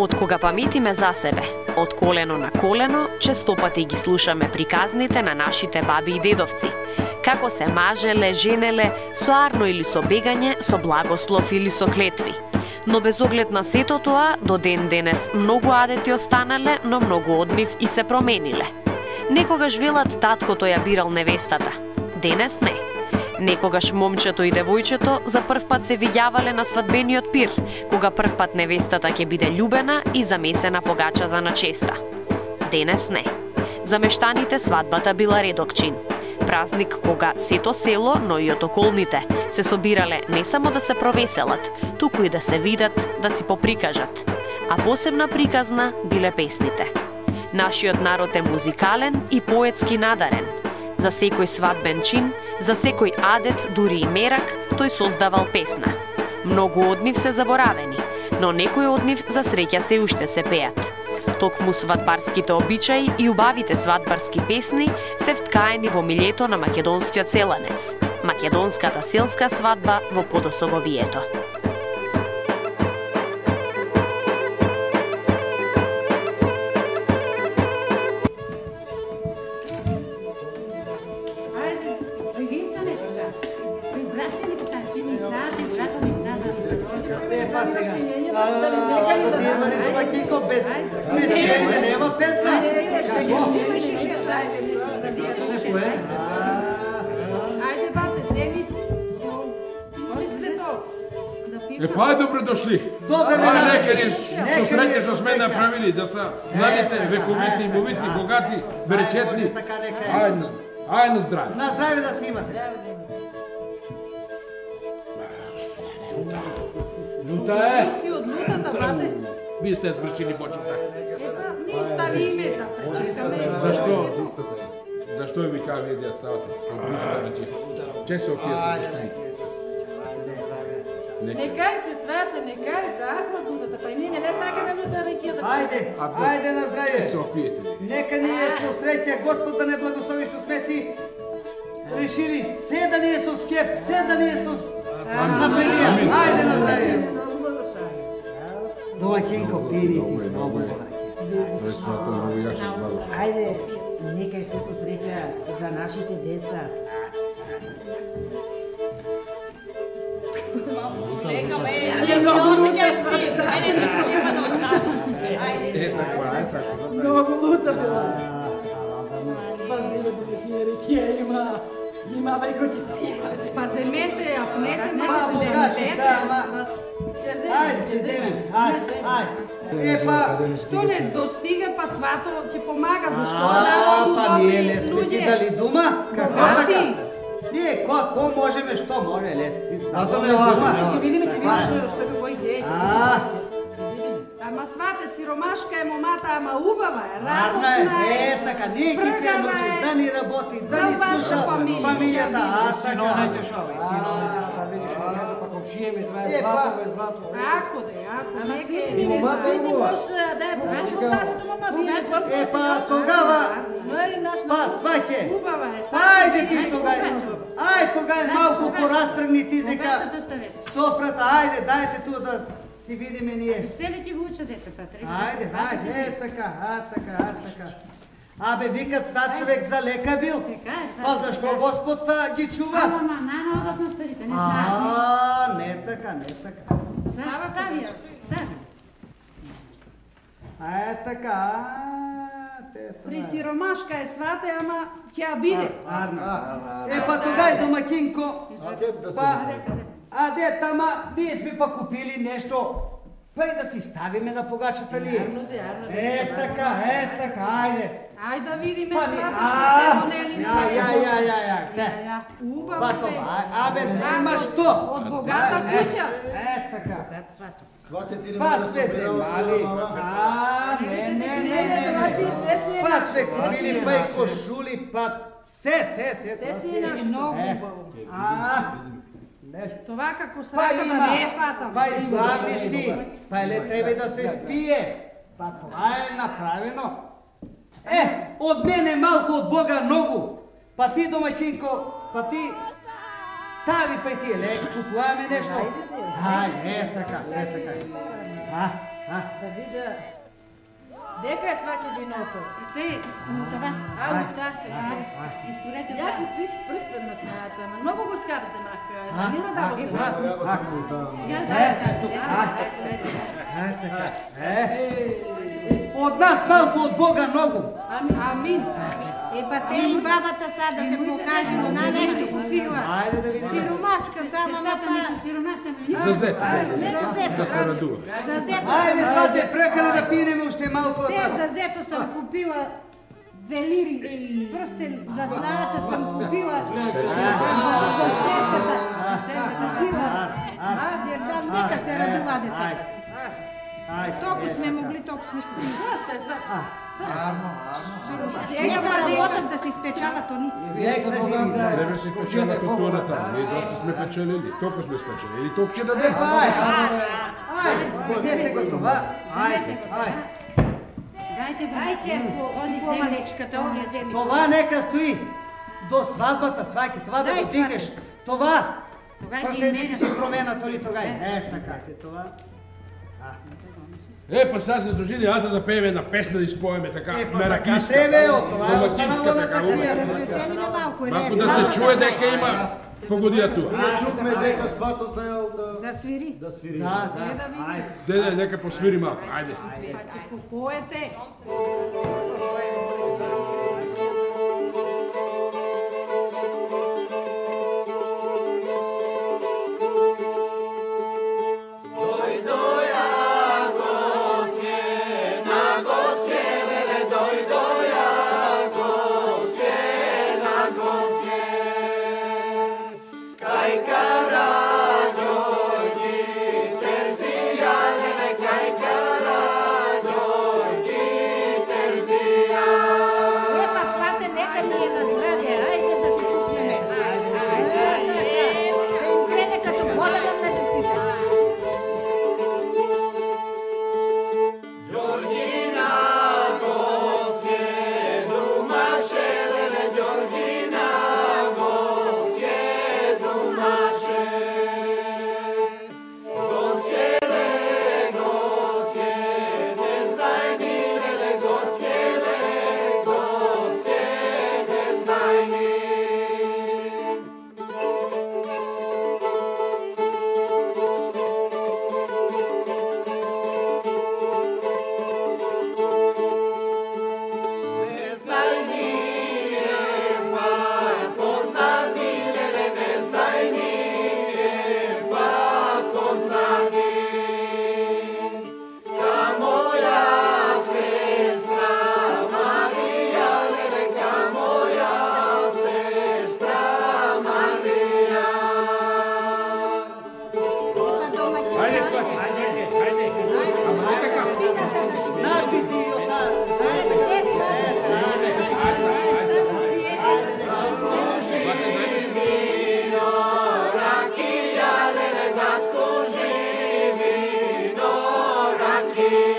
Од кога паметиме за себе, од колено на колено, честопати ги слушаме приказните на нашите баби и дедовци. Како се мажеле, женеле, со арно или со бегање, со благослов или со клетви. Но без оглед на сето тоа, до ден денес многу адети останале, но многу од нив и се промениле. Некогаш велат таткото ја бирал невестата, денес не. Некогаш момчето и девојчето за прв пат се видјавале на свадбениот пир, кога прв пат невестата ќе биде љубена и замесена по гачата на честа. Денес не. За мештаните свадбата била редок чин. Празник кога сето село, но и од околните, се собирале не само да се провеселат, туку и да се видат, да си поприкажат. А посебна приказна биле песните. Нашиот народ е музикален и поетски надарен. За секој свадбен чин, за секој адет, дури и мерак, тој создавал песна. Многу од нив се заборавени, но некои од нив за среќа се уште се пеат. Токму свадбарските обичаи и убавите свадбарски песни се вткаени во милето на македонскиот селанец. Македонската селска свадба во Подосоговието. Па добре дошли. Добре ме нашли. Со среќа што сме направили да се младите, вековити, мовити, богати, беречетни. Ајде на здраве. На здраве да си имате. Лута е. Си од лутата, бате. Вие сте сгрчили бочута. Ние стави имета, чекаме. Зашто ви кажа вие да ставате? Ке се опие се бошкани? Некај сте свете, некај се аква лутата, па и ние не сакаме лута рекијата. Ајде на здраве. Ке се опиете ви. Нека ние со среќа Господ да не благослови што сме си решили се да ние со скеп, се да ние со напредија. Ајде на здраве. Домаќинко, пирите, многу добре. Тој свато многу јако с благослов. Ајде, некај се со среќа за нашите деца. Многу лута била. Пазиле да рекија има веќе има. Па земете, апнете, не Па богати сама. Ајде, ќе земем. Ајде. Што не достига, па свато ќе помага, зашто да удобни. Па ние не сме си дали дума? Како така? Ние ко можеме, што може, лести. А тоа не важно. Ќе видиме што како иде. Ама свате, сиромашка е момата, ама убава е, работна е. Така, ние ги се научим да ни работи, да ни слуша фамилијата. Синовете шо, видиш, па комшијеме, това е злато. Ако да е богачко нашето мама вие. Па тогава, па сваќе. Убава е. Ајде ти тогава малку порастргни ти зека софрата, ајде, дајте ту да си видиме ние. Стеле ти вуча деца, патри. Ајде, така. Абе, викат стар човек за лека бил. Па зашто Господ ги чува? Ама, нана одат на старите, не знаат. Не така. Стави. Така. При сиромашка е свате, ама ќе ја биде. Па тогај домакинко. Аде, тама, ние сме па купили нешто, па и да си ставиме на погачата ние. Така, ајде. Ајде да видиме свата што сте донели. Убаво е. Абе, нема што. Од богата куќа. Така. Свато. Па сме се мали. Не. Па сме купили, па и кошули, па се. Те си наш многу убаво. Това како се Па рака да не е фатам. Па изглавници, па еле треба да се спие. Па тоа е направено. Од мене малку, од Бога многу. Па ти домаќинко, па ти стави па и ти, купуваме нешто. Ајде, така. Да видя. Дека е сваче виното. Те, това. Исторете. Ја купих прстен на стајата, ама многу го скап земах. Мира да го Од нас малку, од Бога многу. Амин. Па те и бабата са да се покаже, зна нешто купила. Ајде да видиме. Сиромашка само, ама па... За зето. За зето. Да се радува. За зето. Ајде, свате, прекане да пинеме уште малку. Те за зето сам купила 2 лири. Прстен за злата сам купила. Штенката. Купила. Дердан, нека се радува децата. Толку сме могли, толку сме купили. Доста е сваче. Не заработат да се изпечалат они. Треба се печелат од тоната. Ние доста сме печелили. Толку сме спечелили, толку ќе дадем. Ајде, дадете го това. Ајде. Ај, черко, помалечката, оди земи. Това нека стои до свадбата, свајке, това да го дигнеш. Това. Последните си променат оли тога. Така те това. Па сега се дружини, да запееме на песна да изпоеме така меракиска. Това е останало на така. Развеселиме малко, не Малку да се чуе дека има погодија туа. Чухме дека сватот знаел да свири. Да. Деде, нека посвири малку, ајде. Сваче, попоете. Rakija,